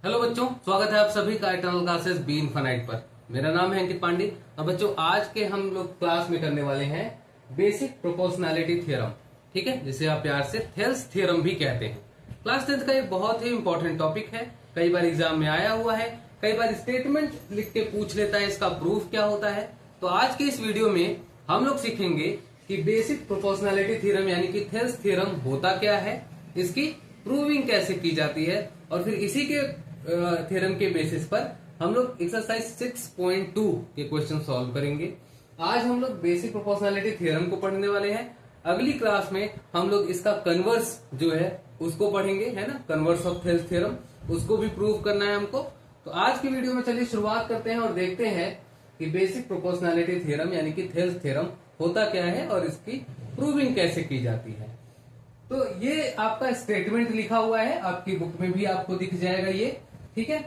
Hello बच्चों, स्वागत है आप सभी का इटर्नल क्लासेस बी इनफाइनाइट पर। मेरा नाम है अंकित पांडे और बच्चों आज के हम लोग क्लास में करने वाले हैं बेसिक प्रोपोर्शनैलिटी थ्योरम। ठीक है, जिसे आप प्यार से थेल्स थ्योरम भी कहते हैं। क्लास 10th का एक बहुत ही इंपॉर्टेंट टॉपिक है, कई बार एग्जाम में आया हुआ है, कई बार स्टेटमेंट लिख के पूछ लेता है इसका प्रूफ क्या होता है। तो आज के इस वीडियो में हम लोग सीखेंगे कि बेसिक प्रोपोर्शनैलिटी थ्योरम यानी कि थेल्स थ्योरम होता क्या है, इसकी प्रूविंग कैसे की जाती है, और फिर इसी के थ्योरम के बेसिस पर हम लोग एक्सरसाइज 6.2 के क्वेश्चन सॉल्व करेंगे। आज हम लोग बेसिक प्रोपोर्शनैलिटी थ्योरम को पढ़ने वाले हैं। अगली क्लास में हम लोग इसका कन्वर्स जो है उसको पढ़ेंगे, है ना, कन्वर्स ऑफ थेल्स थ्योरम, उसको भी प्रूव करना है हमको। तो आज की वीडियो में चलिए शुरुआत करते हैं और देखते हैं कि बेसिक प्रोपोर्शनैलिटी थ्योरम यानी कि थेल्स थ्योरम होता क्या है और इसकी प्रूविंग कैसे की जाती है। तो ये आपका स्टेटमेंट लिखा हुआ है, आपकी बुक में भी आपको दिख जाएगा ये। ठीक है,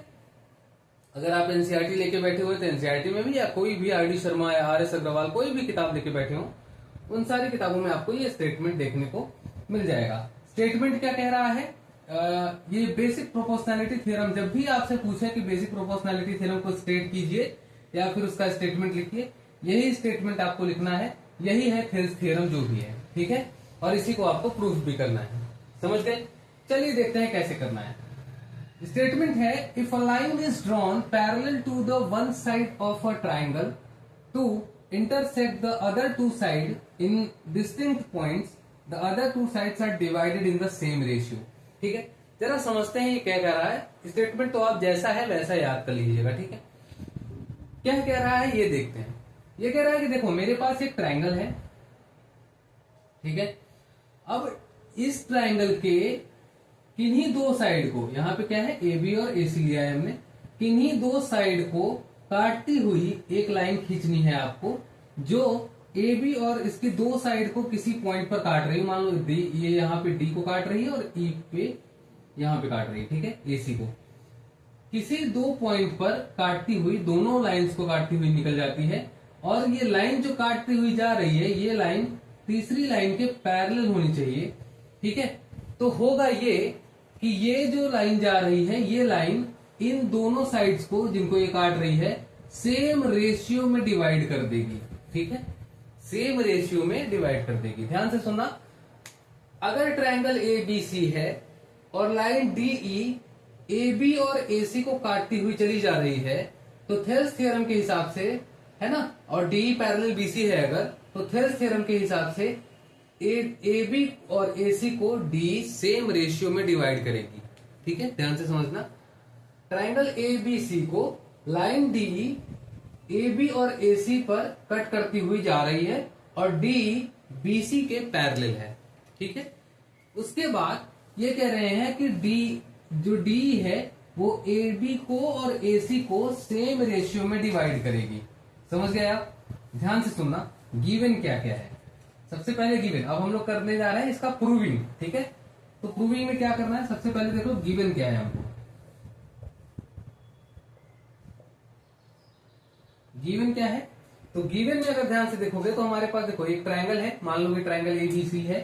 अगर आप एनसीईआरटी लेके बैठे हुए तो एनसीईआरटी में भी, या कोई भी आर.डी. शर्मा या आर.एस. अग्रवाल कोई भी किताब लेके बैठे हो, उन सारी किताबों में आपको ये स्टेटमेंट देखने को मिल जाएगा। स्टेटमेंट क्या कह रहा है, ये बेसिक प्रोपोर्शनैलिटी थ्योरम, जब भी आपसे पूछे कि बेसिक प्रोपोर्शनैलिटी थ्योरम को स्टेट कीजिए या फिर उसका स्टेटमेंट लिखिए, यही स्टेटमेंट आपको लिखना है, यही है थेल्स थ्योरम जो भी है। ठीक है, और इसी को आपको प्रूफ भी करना है। समझ गए? चलिए देखते हैं कैसे करना है। स्टेटमेंट है, if a line is drawn parallel to the one side of a triangle to intersect the other two side in distinct points, the other two sides are divided in the same ratio. ठीक है, जरा समझते हैं ये क्या कह रहा है। स्टेटमेंट तो आप जैसा है वैसा याद कर लीजिएगा। ठीक है, क्या कह रहा है ये देखते हैं। ये कह रहा है कि देखो मेरे पास एक ट्राइंगल है, ठीक है, अब इस ट्राइंगल के किन्हीं दो साइड को, यहां पे क्या है ए बी और ए सी लिया है हमने, किन्हीं दो साइड को काटती हुई एक लाइन खींचनी है आपको, जो ए बी और इसकी दो साइड को किसी पॉइंट पर काट रही है। मान लो डी, ये यहाँ पे डी को काट रही है और ई पे यहाँ पे काट रही है। ठीक है, ए सी को किसी दो पॉइंट पर काटती हुई, दोनों लाइंस को काटती हुई निकल जाती है, और ये लाइन जो काटती हुई जा रही है, ये लाइन तीसरी लाइन के पैरेलल होनी चाहिए। ठीक है, तो होगा ये कि ये जो लाइन जा रही है, ये लाइन इन दोनों साइड्स को जिनको ये काट रही है सेम रेशियो में डिवाइड कर देगी। ठीक है, सेम रेशियो में डिवाइड कर देगी। ध्यान से सुनना, अगर ट्रायंगल ए बी सी है और line D E A B और ए सी को काटती हुई चली जा रही है, तो थेल्स थ्योरम के हिसाब से, है ना, और डी पैरेलल बी सी है अगर, तो थेल्स थ्योरम के हिसाब से ए बी और ए सी को डी सेम रेशियो में डिवाइड करेगी। ठीक है, ध्यान से समझना, ट्राइंगल ए बी सी को लाइन डी ए बी और ए सी पर कट करती हुई जा रही है और डी बी सी के पैरेलल है। ठीक है, उसके बाद ये कह रहे हैं कि डी जो डी है वो ए बी को और ए सी को सेम रेशियो में डिवाइड करेगी। समझ गए आप? ध्यान से सुनना, गिवन क्या क्या है। सबसे पहले गिवन, अब हम लोग करने जा रहे हैं इसका प्रूविंग। ठीक है, तो प्रूविंग में क्या करना है, सबसे पहले देखो गिवन क्या है हमको। गिवन क्या है, तो गिवन में अगर ध्यान से देखोगे तो हमारे पास देखो एक ट्रायंगल है, मान लो कि ट्रायंगल एबीसी है।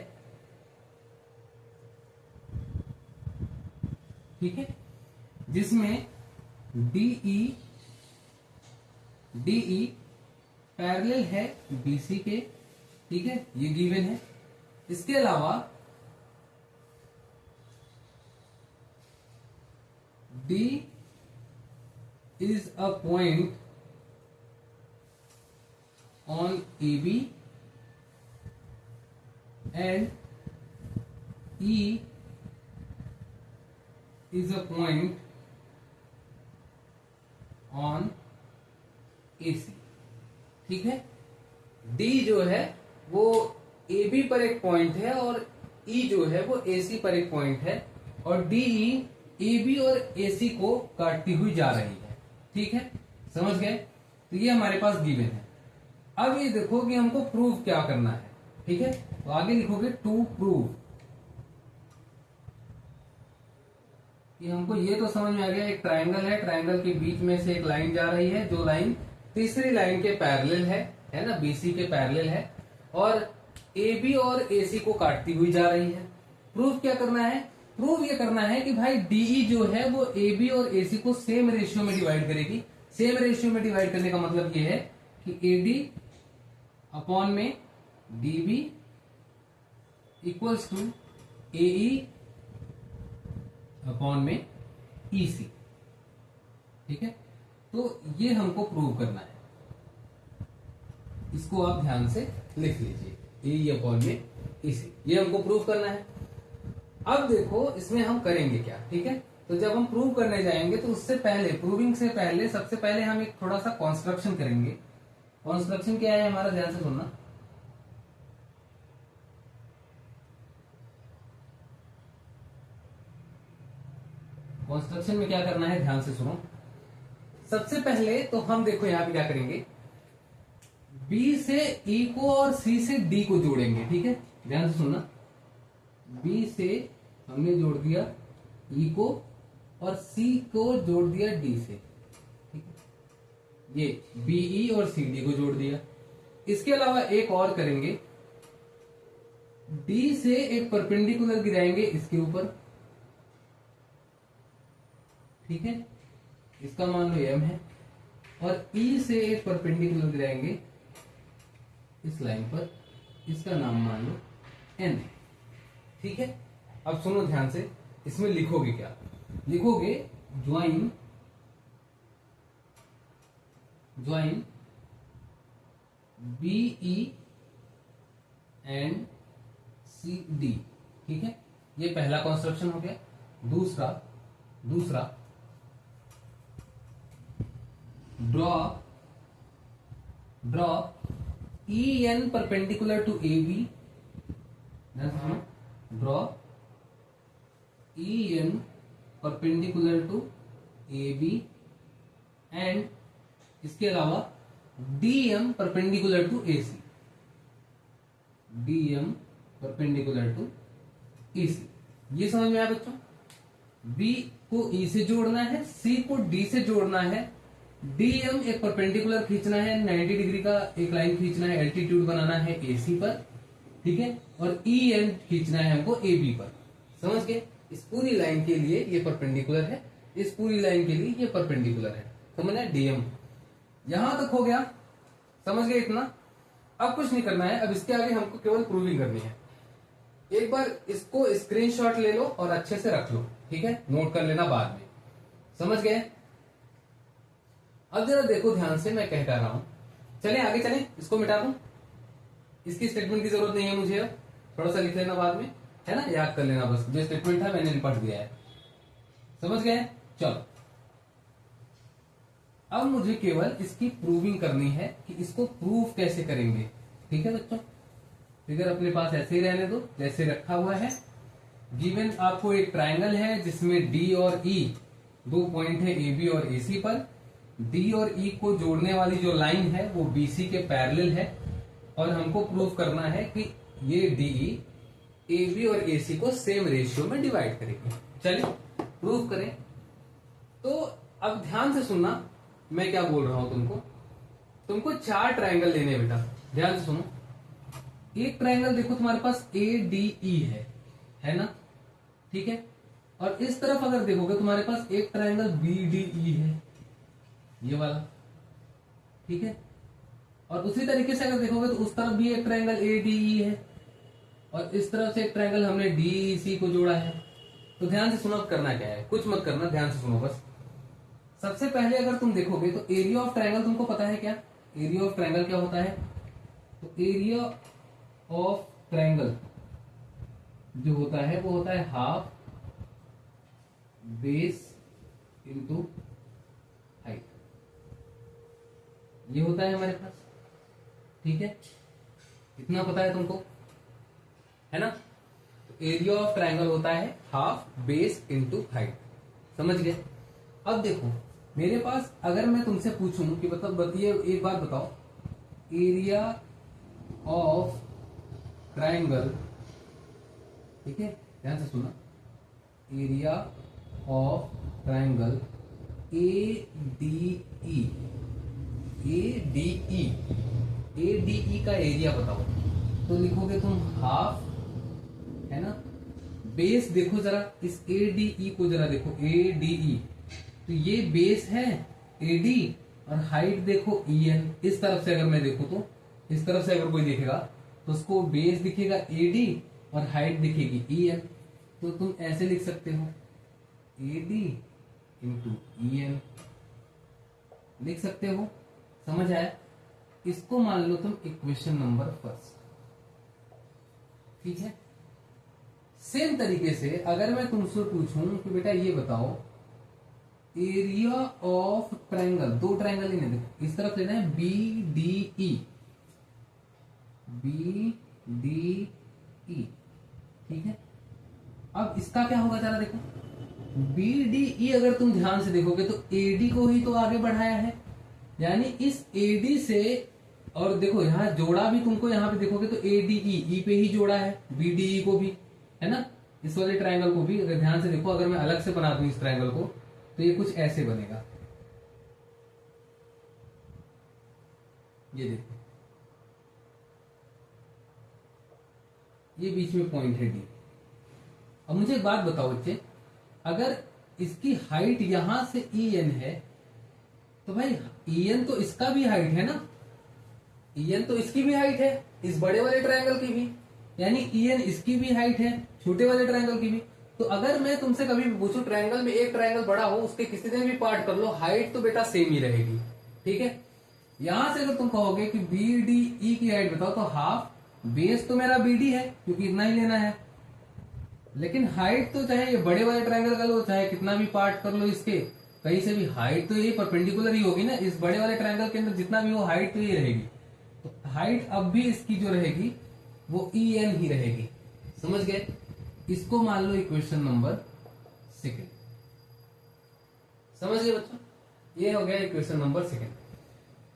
ठीक है, जिसमें डीई पैरेलल है बीसी के। ठीक है, ये गिवन है। इसके अलावा D is a point on AB and E is a point on AC। ठीक है, D जो है वो ए बी पर एक पॉइंट है और ई जो है वो ए सी पर एक पॉइंट है, और डी ए बी और ए सी को काटती हुई जा रही है। ठीक है, समझ गए? तो ये हमारे पास गिवन है। अब ये देखो कि हमको प्रूव क्या करना है। ठीक है, तो आगे लिखोगे टू प्रूव, कि हमको ये तो समझ में आ गया, एक ट्राइंगल है, ट्राइंगल के बीच में से एक लाइन जा रही है, जो लाइन तीसरी लाइन के पैरेलल है ना, बीसी के पैरेलल है, और ए बी और ए सी को काटती हुई जा रही है। प्रूफ क्या करना है प्रूव ये करना है कि भाई डीई जो है वो एबी और एसी को सेम रेशियो में डिवाइड करेगी। सेम रेशियो में डिवाइड करने का मतलब ये है कि एडी अपॉन में DB equals to AE upon में ईसी। ठीक है, तो ये हमको प्रूव करना है, इसको आप ध्यान से लिख लीजिए, एई अपॉन में ईसी, ये हमको प्रूव करना है। अब देखो इसमें हम करेंगे क्या। ठीक है, तो जब हम प्रूव करने जाएंगे तो उससे पहले, प्रूविंग से पहले सबसे पहले हम एक थोड़ा सा कॉन्स्ट्रक्शन करेंगे। कॉन्स्ट्रक्शन क्या है हमारा, ध्यान से सुनना। कॉन्स्ट्रक्शन में क्या करना है, ध्यान से सुनो। सबसे पहले तो हम देखो यहां पे क्या करेंगे, बी से ई को और सी से डी को जोड़ेंगे। ठीक है, ध्यान से सुनना। बी से हमने जोड़ दिया ई को और सी को जोड़ दिया डी से। ठीक है, ये बीई और सी डी को जोड़ दिया। इसके अलावा एक और करेंगे, डी से एक परपेंडिकुलर गिराएंगे इसके ऊपर। ठीक है, इसका मान लो एम है, और ई से एक परपेंडिकुलर गिराएंगे इस लाइन पर, इसका नाम मान लो एन है। ठीक है, अब सुनो ध्यान से, इसमें लिखोगे क्या, लिखोगे join BE and C D. ठीक है, ये पहला कंस्ट्रक्शन हो गया। दूसरा draw E N perpendicular to A B. Draw E N perpendicular to A B and इसके अलावा D M perpendicular to A C. D M perpendicular to A C, ये समझ में आया बच्चों। बी को ई से जोड़ना है, सी को डी से जोड़ना है, डीएम एक परपेंडिकुलर खींचना है, 90 डिग्री का एक लाइन खींचना है, एल्टीट्यूड बनाना है एसी पर। ठीक है, और ई एन खींचना है हमको ए बी पर। समझ गए, इस पूरी लाइन के लिए ये परपेंडिकुलर है, इस पूरी लाइन के लिए ये परपेंडिकुलर है। समझना, डीएम यहां तक हो गया, समझ गए इतना। अब कुछ नहीं करना है, अब इसके आगे हमको केवल प्रूविंग करनी है। एक बार इसको स्क्रीनशॉट ले लो और अच्छे से रख लो। ठीक है, नोट कर लेना बाद में। समझ गए, अब जरा देखो ध्यान से, मैं कह रहा हूं। चले आगे चले, इसको मिटा दूं, इसकी स्टेटमेंट की जरूरत नहीं है मुझे। अब थोड़ा सा लिख लेना बाद में, है ना, याद कर लेना बस। जो स्टेटमेंट था मैंने पढ़ दिया है। समझ गए, चलो अब मुझे केवल इसकी प्रूविंग करनी है कि इसको प्रूव कैसे करेंगे। ठीक है बच्चों, फिगर अपने पास ऐसे ही रहने दो जैसे रखा हुआ है। गिवन आपको एक ट्राइंगल है जिसमें डी और ई दो पॉइंट है, ए बी और ए सी पर। डी और ई को जोड़ने वाली जो लाइन है वो बीसी के पैरेलल है, और हमको प्रूव करना है कि ये डीई ए बी और ए सी को सेम रेशियो में डिवाइड करेगी। चलिए प्रूव करें। तो अब ध्यान से सुनना, मैं क्या बोल रहा हूं तुमको 4 ट्राइंगल लेने हैं बेटा, ध्यान से सुनो। एक ट्राइंगल देखो तुम्हारे पास ए डी ई है ना, ठीक है। और इस तरफ अगर देखोगे तुम्हारे पास एक ट्राइंगल बी डी ई है, ये वाला, ठीक है। और उसी तरीके से अगर देखोगे तो उस तरफ भी एक ट्राइंगल ए डी ई है, और इस तरफ से एक ट्राइंगल हमने डी सी को जोड़ा है। तो ध्यान से सुनो, अब करना क्या है, कुछ मत करना, ध्यान से सुनो बस। सबसे पहले अगर तुम देखोगे तो एरिया ऑफ ट्राइंगल तुमको पता है क्या, एरिया ऑफ ट्राइंगल क्या होता है। तो एरिया ऑफ ट्राइंगल जो होता है वो होता है हाफ बेस इंटू हाइट, ये होता है हमारे पास, ठीक है। इतना पता है तुमको, है ना। तो एरिया ऑफ ट्राइंगल होता है हाफ बेस इंटू हाइट, समझ गए। अब देखो मेरे पास अगर मैं तुमसे पूछूं कि बताइए, एक बात बताओ, एरिया ऑफ ट्राइंगल, ठीक है, ध्यान से सुना, area of triangle A D E, A D E का एरिया बताओ। तो लिखोगे तुम हाफ, है ना, बेस देखो जरा, इस ADE को जरा देखो, ADE, तो ये बेस है AD, और हाइट देखो EN। इस तरफ से अगर मैं देखूं तो, इस तरफ से अगर कोई देखेगा तो उसको बेस दिखेगा AD और हाइट दिखेगी EN। तो तुम ऐसे लिख सकते हो AD इंटू EN, लिख सकते हो। समझ आया? इसको मान लो तुम इक्वेशन नंबर फर्स्ट। ठीक है। सेम तरीके से अगर मैं तुमसे पूछूं कि बेटा ये बताओ एरिया ऑफ ट्रायंगल, दो ट्रायंगल ही नहीं, देखो इस तरफ लेना है BDE, BDE, ठीक है। अब इसका क्या होगा जरा देखो, BDE अगर तुम ध्यान से देखोगे तो AD को ही तो आगे बढ़ाया है, यानी इस AD से, और देखो यहां जोड़ा भी तुमको, यहां पे देखोगे तो ADE, E पे ही जोड़ा है, BDE को भी, है ना। इस वाले ट्रायंगल को भी अगर ध्यान से देखो, अगर मैं अलग से बना दूं इस ट्रायंगल को तो ये कुछ ऐसे बनेगा। ये देखो, ये बीच में पॉइंट है D। अब मुझे एक बात बताओ बच्चे, अगर इसकी हाइट यहां से EN है तो भाई EN तो इसका भी हाइट है ना, EN तो इसकी भी हाइट है, इस बड़े वाले ट्रायंगल की भी, यानी EN इसकी भी हाइट है, छोटे वाले ट्रायंगल की भी। तो अगर मैं तुमसे कभी भी पूछूं ट्रायंगल में एक ट्रायंगल बड़ा हो, उसके किसी दिन भी पार्ट कर लो, हाइट तो बेटा सेम ही रहेगी। ठीक है। यहां से अगर तुम कहोगे कि BDE की हाइट बताओ, तो हाफ, बेस तो मेरा BD है क्योंकि इतना ही लेना है, लेकिन हाइट तो चाहे ये बड़े वाले ट्रायंगल का लो, चाहे कितना भी पार्ट कर लो इसके, कहीं से भी हाइट तो यही परपेंडिकुलर ही होगी ना, इस बड़े वाले ट्रायंगल के अंदर जितना भी हो हाइट तो ये रहेगी। तो हाइट अब भी इसकी जो रहेगी वो EN ही रहेगी। समझ गए? इसको मान लो इक्वेशन नंबर सेकेंड। समझ गए बच्चों? ये हो गया इक्वेशन नंबर सेकेंड।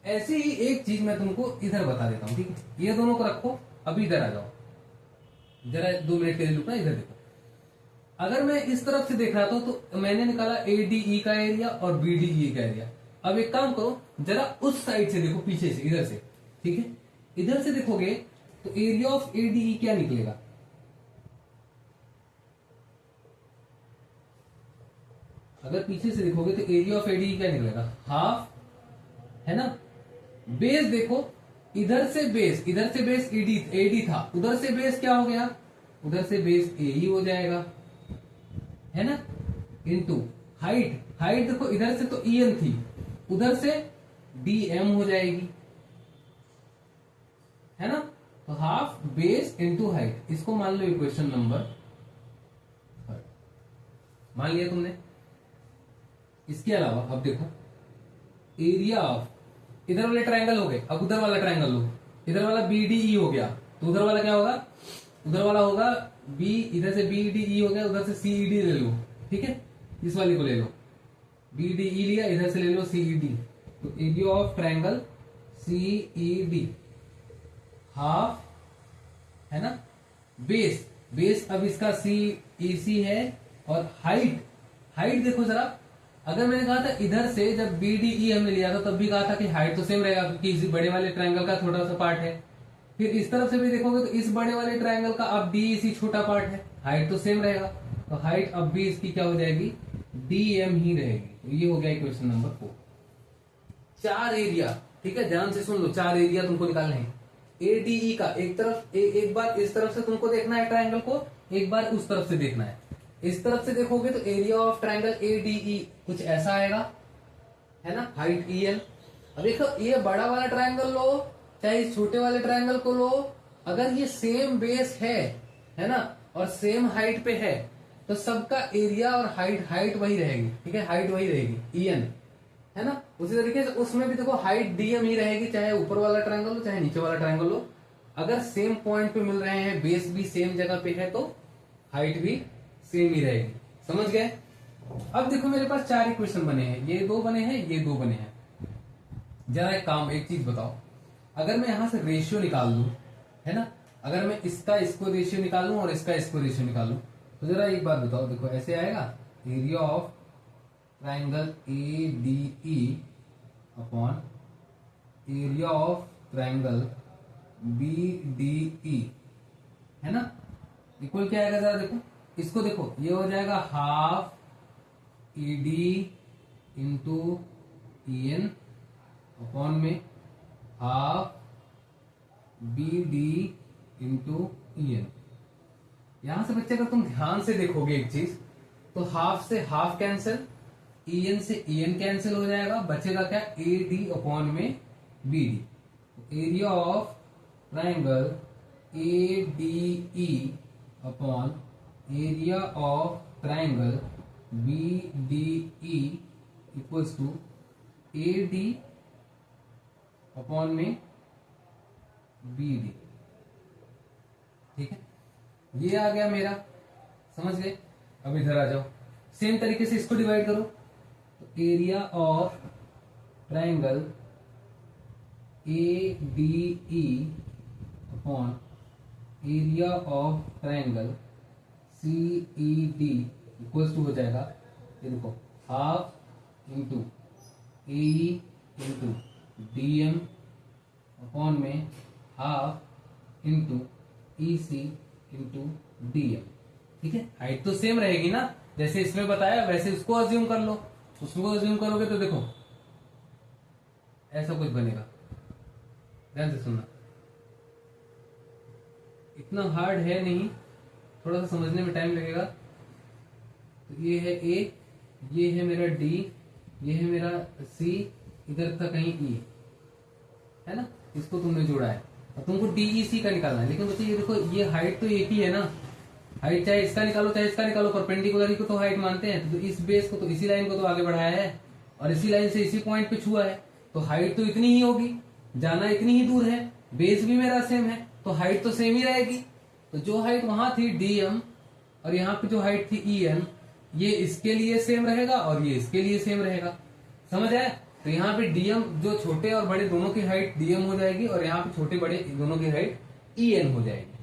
ऐसे ही एक चीज मैं तुमको इधर बता देता हूं, ठीक है। ये दोनों को रखो, अभी इधर आ जाओ, जरा 2 मिनट के लिए रुकना, इधर देखो। अगर मैं इस तरफ से देख रहा था तो मैंने निकाला ADE का एरिया और BDE का एरिया। अब एक काम करो, जरा उस साइड से देखो, पीछे से, इधर से, ठीक है। इधर से देखोगे तो एरिया ऑफ ADE क्या निकलेगा? अगर पीछे से देखोगे तो एरिया ऑफ ADE क्या निकलेगा? हाफ, है ना। बेस देखो, इधर से बेस AD था, उधर से बेस क्या हो गया? उधर से बेस AE हो जाएगा, है ना। इनटू हाइट देखो, इधर से तो EN थी, उधर से DM हो जाएगी, है ना। तो हाफ बेस इंटू हाइट, इसको मान लो इक्वेशन नंबर थर्ड। मान लिया तुमने। इसके अलावा अब देखो एरिया ऑफ, इधर वाले ट्रायंगल हो गए, अब उधर वाला ट्रायंगल लो, इधर वाला BDE हो गया, तो उधर वाला क्या होगा? उधर वाला होगा B, इधर से BDE हो गया, उधर से CED ले लो, ठीक है। इस वाले को ले लो, BDE लिया, इधर से ले लो CED, तो area of triangle CED half, है ना। बेस अब इसका CEC है, और हाइट देखो जरा, अगर मैंने कहा था इधर से जब BDE हमने लिया था तब भी कहा था कि हाइट तो सेम रहेगा क्योंकि इस बड़े वाले ट्रायंगल का छोटा सा पार्ट है। फिर इस तरफ से भी देखोगे तो इस बड़े वाले ट्रायंगल का अब DEC छोटा पार्ट है, हाइट तो सेम रहेगा, तो हाइट अब भी इसकी क्या हो जाएगी? DM ही रहेगी। तो ये हो गया इक्वेशन नंबर 4। 4 एरिया, ठीक है, ध्यान से सुन लो, 4 एरिया तुमको निकालने हैं। ADE का एक तरफ एक बार इस तरफ से तुमको देखना है ट्रायंगल को, एक बार उस तरफ से देखना है। इस तरफ से देखोगे तो एरिया ऑफ ट्रायंगल ADE कुछ ऐसा आएगा, है ना, हाइट EN। अब देखो ये बड़ा वाला ट्रायंगल लो चाहे इस छोटे वाले ट्रायंगल को लो, अगर ये सेम बेस है ना, और सेम हाइट पे है, तो सबका एरिया और हाइट वही रहेगी, ठीक है, हाइट वही रहेगी EN, है ना। उसी तरीके से उसमें भी देखो हाइट DM ही रहेगी, चाहे ऊपर वाला ट्रायंगल लो चाहे नीचे वाला ट्रायंगल लो। अगर सेम पॉइंट पे मिल रहे हैं, बेस भी सेम जगह पे है, तो हाइट भी सेम ही रहेगी। समझ गए? अब देखो मेरे पास 4 इक्वेशन बने हैं, ये 2 बने हैं, ये 2 बने हैं। जरा एक चीज बताओ, अगर मैं यहां से रेशियो निकाल लूं, है ना, अगर मैं इसको रेशियो निकाल लूं और इसको रेशियो निकाल लूं, तो जरा एक बात बताओ, देखो ऐसे आएगा area of triangle ADE upon area of triangle BDE, है ना, इक्वल क्या आएगा? जरा देखो, इसको देखो, ये हो जाएगा half ED into EN upon में हाफ BD इंटू EN। यहां से बच्चे अगर तुम ध्यान से देखोगे एक चीज, तो हाफ से हाफ कैंसिल, EN से EN कैंसिल हो जाएगा, बचेगा क्या AD अपॉन में BD। Area of triangle ADE upon area of triangle BDE equals to AD upon में BD। ठीक है, ये आ गया मेरा, समझ गए। अब इधर आ जाओ, सेम तरीके से इसको डिवाइड करो, तो area of triangle ADE upon area of triangle CED equals to हो जाएगा, ये देखो half into AE into DM upon में half into EC into DM। ठीक है, हाइट तो सेम रहेगी ना, जैसे इसमें बताया वैसे उसको अज्यूम कर लो। उसको अज्यूम करोगे तो देखो ऐसा कुछ बनेगा, ध्यान से सुनना, इतना हार्ड है नहीं, थोड़ा सा समझने में टाइम लगेगा। तो ये है A, ये है मेरा D, ये है मेरा C, इधर था कहीं E, है ना, इसको तुमने जोड़ा है और तुमको DEC का निकालना है। लेकिन बच्चे ये देखो, ये हाइट तो एक ही है ना, हाइट चाहे इसका निकालो चाहे इसका निकालो, परपेंडिकुलर को तो हाइट मानते हैं। तो इस बेस को तो इसी लाइन को तो आगे बढ़ाया है और इसी लाइन से इसी पॉइंट पे छुआ है, तो हाइट तो इतनी ही होगी, जाना इतनी ही दूर है, बेस भी मेरा सेम है, तो हाइट तो सेम ही रहेगी। तो जो हाइट वहां थी DM और यहाँ पे जो हाइट थी EN, ये इसके लिए सेम रहेगा और ये इसके लिए सेम रहेगा, समझ आया। तो यहाँ पे DM जो छोटे और बड़े दोनों की हाइट DM हो जाएगी और यहाँ पे छोटे बड़े दोनों की हाइट EN हो जाएगी।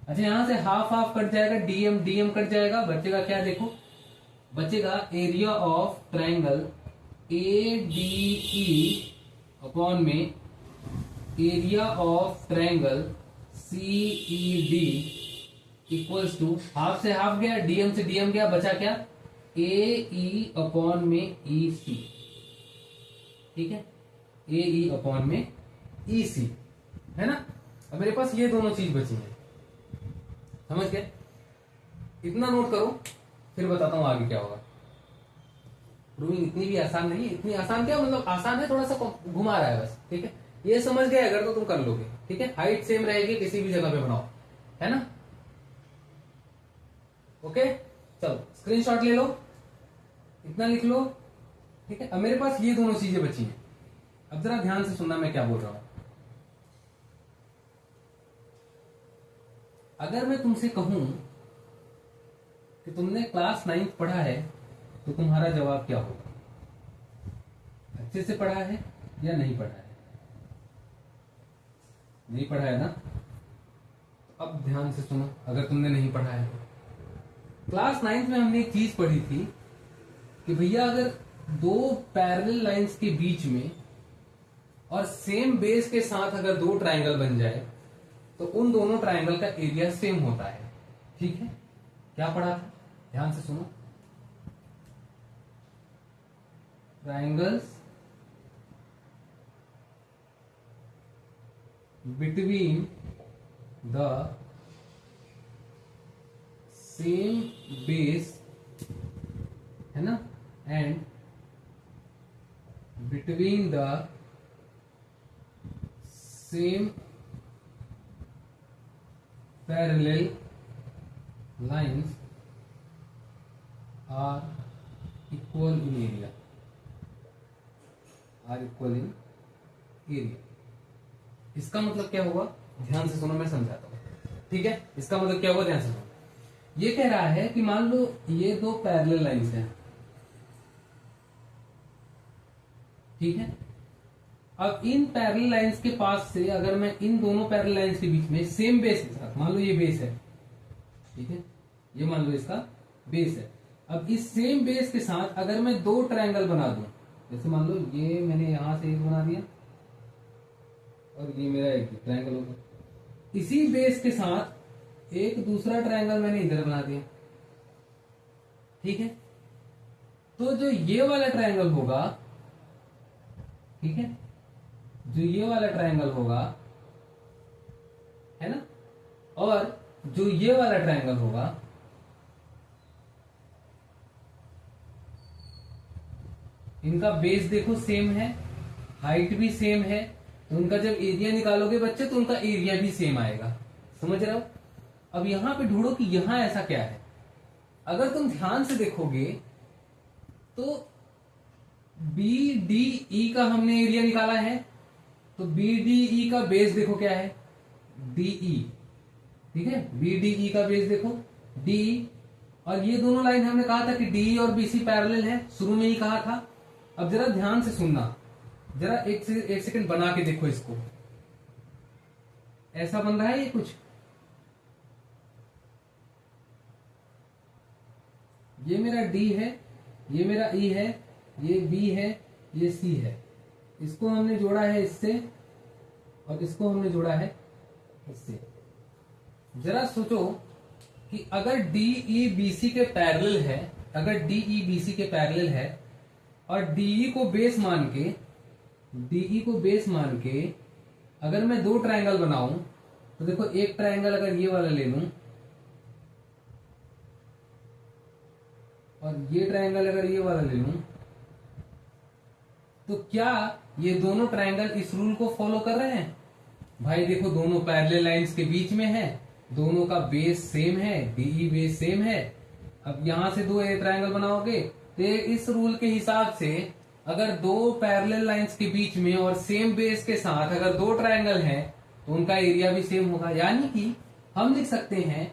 अच्छा, यहां से हाफ हाफ कट जाएगा, DM कट जाएगा, बचेगा क्या देखो, बचेगा area of triangle ADE upon में area of triangle CED equals to, half से हाफ गया, DM से DM गया, बचा क्या AE अपॉन में EC। ठीक है, AE अपॉन में EC, है ना। अब मेरे पास ये दोनों चीज बची है, समझ गए। इतना नोट करो, फिर बताता हूं आगे क्या होगा। प्रूविंग इतनी भी आसान नहीं है, इतनी आसान क्या मतलब आसान है, थोड़ा सा घुमा रहा है बस। ठीक है, ये समझ गए अगर तो तुम कर लोगे। ठीक है, हाइट सेम रहेगी, किसी भी जगह पे बनाओ, है ना। ओके, चलो स्क्रीनशॉट ले लो, इतना लिख लो। ठीक है, अब मेरे पास ये दोनों चीजें बची हैं। अब जरा ध्यान से सुनना मैं क्या बोल रहा हूं। अगर मैं तुमसे कहूं कि तुमने क्लास 9 पढ़ा है, तो तुम्हारा जवाब क्या होगा? अच्छे से पढ़ा है या नहीं पढ़ा है? नहीं पढ़ा है ना, तो अब ध्यान से सुनो। अगर तुमने नहीं पढ़ा है तो क्लास 9 में हमने एक चीज पढ़ी थी कि भैया अगर दो पैरेलल लाइंस के बीच में और सेम बेस के साथ अगर दो ट्राइंगल बन जाए तो उन दोनों ट्राइंगल का एरिया सेम होता है। ठीक है, क्या पढ़ा था, ध्यान से सुनो। Triangles between the same base, है ना, and between the same parallel lines are equal in area, are equal in area। इसका मतलब क्या होगा, ध्यान से सुनो, मैं समझाता हूं। ठीक है, इसका मतलब क्या होगा, ध्यान से सुनो। ये कह रहा है कि मान लो ये दो पैरेलल लाइंस हैं, ठीक है। अब इन पैरेलल लाइंस के पास से अगर मैं इन दोनों पैरेलल लाइंस के बीच में सेम बेस के साथ, मान लो ये बेस है, ठीक है, ये मान लो इसका बेस है। अब इस सेम बेस के साथ अगर मैं दो ट्रायंगल बना दूं, जैसे मान लो ये मैंने यहां से एक बना दिया और ये मेरा एक ट्रायंगल होगा। इसी बेस के साथ एक दूसरा ट्रायंगल मैंने इधर बना दिया, ठीक है। तो जो ये वाला ट्रायंगल होगा, ठीक है, जो ये वाला ट्रायंगल होगा, है ना, और जो ये वाला ट्रायंगल होगा, इनका बेस देखो सेम है, हाइट भी सेम है, तो उनका जब एरिया निकालोगे बच्चे तो उनका एरिया भी सेम आएगा। समझ रहे हो? अब यहां पे ढूंढो कि यहां ऐसा क्या है। अगर तुम ध्यान से देखोगे तो बी डी ई का हमने एरिया निकाला है, तो बी डी ई का बेस देखो क्या है, डीई। ठीक है, बी डी ई का बेस देखो डी, और ये दोनों लाइन हमने कहा था कि डी और बीसी पैरेलल है, शुरू में ही कहा था। अब जरा ध्यान से सुनना, जरा एक सेकंड बना के देखो इसको, ऐसा बन रहा है ये कुछ, ये मेरा डी है, ये मेरा ई है, ये बी है, ये सी है, इसको हमने जोड़ा है इससे और इसको हमने जोड़ा है इससे। जरा सोचो कि अगर डी ई बी सी के पैरेलल है, अगर डी ई बी सी के पैरेलल है और डीई को बेस मान के, डीई को बेस मान के अगर मैं दो ट्रायंगल बनाऊं, तो देखो एक ट्रायंगल अगर ये वाला ले लूं और ये ट्रायंगल अगर ये वाला ले लूं, तो क्या ये दोनों ट्रायंगल इस रूल को फॉलो कर रहे हैं? भाई देखो दोनों पैरेलल लाइंस के बीच में है, दोनों का बेस सेम है, डीई बेस सेम है। अब यहां से दो ट्रायंगल बनाओगे तो इस रूल के हिसाब से अगर दो पैरेलल लाइंस के बीच में और सेम बेस के साथ अगर दो ट्रायंगल हैं तो उनका एरिया भी सेम होगा। यानी कि हम लिख सकते हैं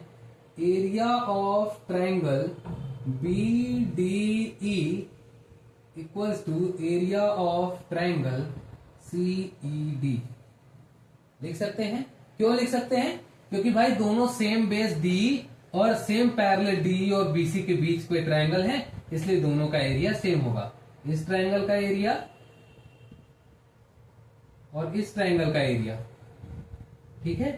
area of triangle B D E equals to area of triangle C E D. लिख सकते हैं। क्यों लिख सकते हैं? क्योंकि भाई दोनों सेम बेस डी और सेम पैरेलल डी और बीसी के बीच पे ट्रायंगल है, इसलिए दोनों का एरिया सेम होगा। इस ट्रायंगल का एरिया और इस ट्रायंगल का एरिया, ठीक है,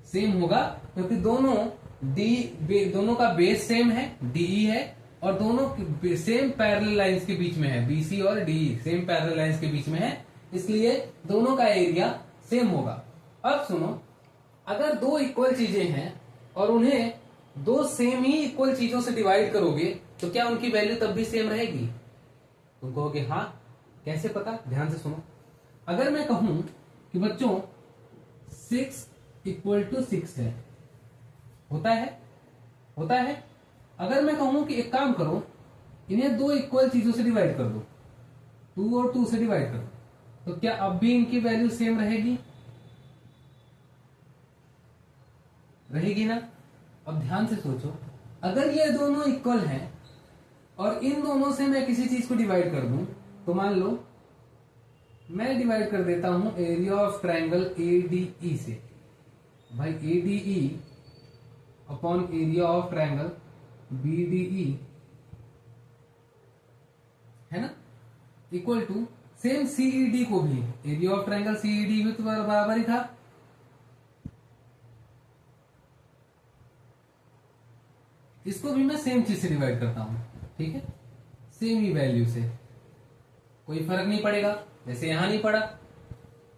सेम होगा, क्योंकि दोनों का बेस सेम है, डीई है, और दोनों सेम पैरेलल लाइंस के बीच में है, बीसी और डीई सेम पैरेलल लाइंस के बीच में है, इसलिए दोनों का एरिया सेम होगा। अब सुनो, अगर दो इक्वल चीजें हैं और उन्हें दो सेम ही इक्वल चीजों से डिवाइड करोगे तो क्या उनकी वैल्यू तब भी सेम रहेगी? तुम कहोगे हाँ, कैसे पता? ध्यान से सुनो। अगर मैं कहूं कि बच्चों 6 इक्वल टू 6 है, होता है। अगर मैं कहूं कि एक काम करो, इन्हें दो इक्वल चीजों से डिवाइड कर दो, 2 और 2 से डिवाइड कर दो, तो क्या अब भी इनकी वैल्यू सेम रहेगी? रहेगी ना? अब ध्यान से सोचो, अगर ये दोनों इक्वल हैं और इन दोनों से मैं किसी चीज को डिवाइड कर दूं, तो मान लो मैं डिवाइड कर देता हूं एरिया ऑफ ट्रायंगल एडीई से। भाई ADE upon area of triangle BDE, है ना, इक्वल टू सेम सीईडी को भी, एरिया ऑफ ट्रायंगल सीईडी भी तो बराबर ही था। इसको भी मैं सेम चीज से डिवाइड करता हूं, ठीक है, सेम ही वैल्यू से, कोई फर्क नहीं पड़ेगा, जैसे यहां नहीं पड़ा,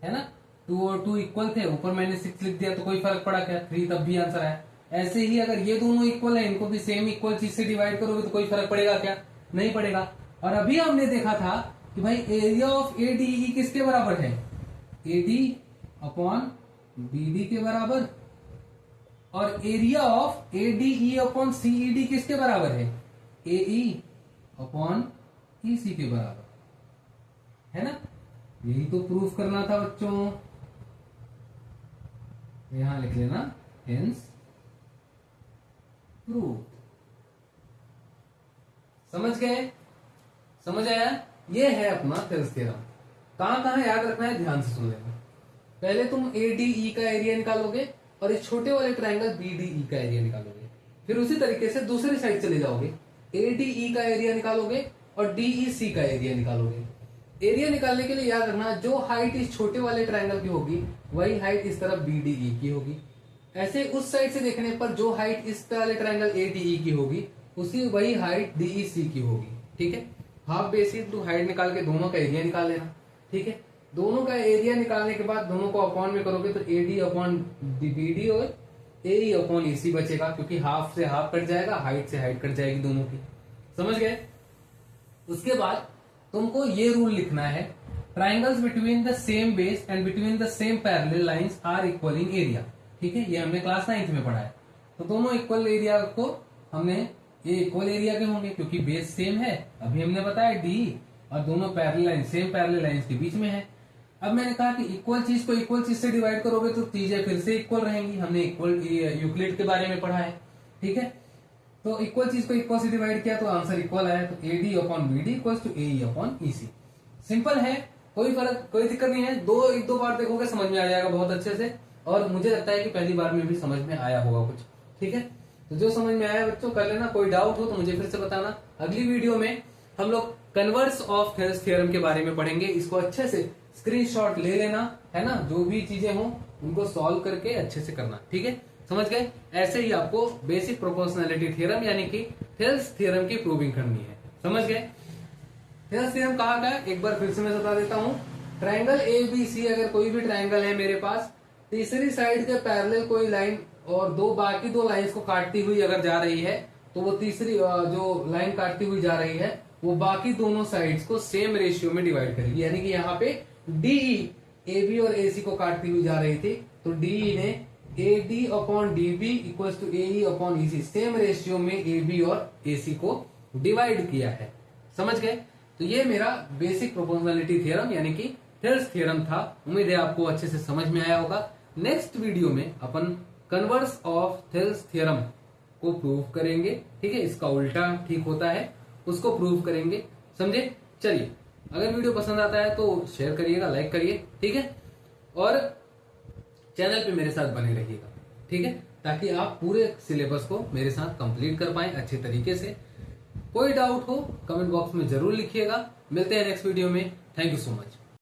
है ना, 2 और 2 इक्वल थे, ऊपर मैंने 6 लिख दिया तो कोई फर्क पड़ा क्या? 3 तब भी आंसर आया। ऐसे ही अगर ये दोनों इक्वल है, इनको भी सेम इक्वल चीज से डिवाइड करोगे तो कोई फर्क पड़ेगा क्या? नहीं पड़ेगा। और अभी हमने देखा था कि भाई एरिया ऑफ एडीई किसके बराबर है? एडी अपॉन बीडी के बराबर, और area of ADE upon CED किसके बराबर है? एई अपॉन ईसी के बराबर, है ना। यही तो प्रूफ करना था बच्चों, यहां लिख लेना हेंस प्रूफ। समझ गए? समझ आया? ये है अपना थेल्स थ्योरम। कहां याद रखना है, ध्यान से सुन लेना। पहले तुम एडीई का एरिया निकालोगे और इस छोटे वाले ट्रायंगल बीडीई का एरिया निकालोगे, फिर उसी तरीके से दूसरी साइड चले जाओगे, एडीई का एरिया निकालोगे और डीईसी का एरिया निकालोगे। एरिया निकालने के लिए याद रखना, जो हाइट इस छोटे वाले ट्रायंगल की होगी वही हाइट इस तरफ बीडीई की होगी। ऐसे उस साइड से देखने पर जो हाइट इस वाले ट्रायंगल एडीई की होगी उसी वही हाइट DEC की होगी। ठीक है, हाफ बेस इंटू हाइट निकाल के दोनों का एरिया निकाल लेना। ठीक है, दोनों का एरिया निकालने के बाद दोनों को अपॉन में करोगे तो AD अपॉन BD और AE अपॉन EC बचेगा, क्योंकि हाफ से हाफ कट जाएगा, हाइट से हाइट कट जाएगी दोनों की। समझ गए? उसके बाद तुमको ये रूल लिखना है, triangles between the same base and between the same parallel lines are equal in area. ठीक है, ये हमने क्लास 9th में पढ़ा है। तो दोनों इक्वल एरिया को हमने, ये इक्वल एरिया के होंगे क्योंकि बेस सेम है, अभी हमने बताया DE, और दोनों parallel line same parallel lines के बीच में है। अब मैंने कहा कि इक्वल चीज को इक्वल चीज से डिवाइड करोगे तो चीजें फिर से इक्वल रहेंगी, हमने इक्वल यूक्लिड के बारे में पढ़ा है। ठीक है, तो इक्वल चीज को इक्वल से डिवाइड किया तो आंसर इक्वल आया, तो AD upon BD equals to AE upon EC। Simple है, कोई फर्क, कोई दिक्कत नहीं है, एक दो बार देखोगे समझ में आ जाएगा बहुत अच्छे से, और मुझे लगता है कि पहली बार में भी समझ में आया होगा कुछ। ठीक है, तो जो समझ में आया बच्चों कर लेना, कोई डाउट हो तो मुझे फिर से बताना। अगली वीडियो में हम लोग कन्वर्स ऑफ थेल्स थ्योरम के बारे में पढ़ेंगे, इसको अच्छे से स्क्रीनशॉट ले लेना है ना, जो भी चीजें हो उनको सॉल्व करके अच्छे से करना। ठीक है, समझ गए? ऐसे ही आपको बेसिक प्रोपोर्शनैलिटी थ्योरम यानी कि थेल्स थ्योरम की प्रूविंग करनी है। समझ गए? थेल्स थ्योरम कहाँ का है एक बार फिर से मैं बता देता हूँ। ट्राइंगल ABC, अगर कोई भी ट्राइंगल है मेरे पास, तीसरी साइड के पैरेलल कोई लाइन और बाकी दो लाइंस को काटती हुई अगर जा रही है, तो वो तीसरी जो लाइन काटती हुई जा रही है वो बाकी दोनों साइड्स को सेम रेशियो में डिवाइड करेगी। यानी कि यहाँ पे DE AB और AC को काटती हुई जा रही थी, तो DE ने AD upon DB equals to AE upon EC same ratio में AB और AC को डिवाइड किया है। समझ गए? तो ये मेरा बेसिक प्रोपोर्शनैलिटी थ्योरम यानी कि थेल्स थ्योरम था। उम्मीद है आपको अच्छे से समझ में आया होगा। नेक्स्ट वीडियो में अपन कन्वर्स ऑफ थेल्स थ्योरम को प्रूव करेंगे। ठीक है, इसका उल्टा ठीक होता है, उसको प्रूव करेंगे। समझे? चलिए, अगर वीडियो पसंद आता है तो शेयर करिएगा, लाइक करिए। ठीक है, और चैनल पे मेरे साथ बने रहिएगा। ठीक है, ताकि आप पूरे सिलेबस को मेरे साथ कंप्लीट कर पाए अच्छे तरीके से। कोई डाउट हो कमेंट बॉक्स में जरूर लिखिएगा। मिलते हैं नेक्स्ट वीडियो में। Thank you so much.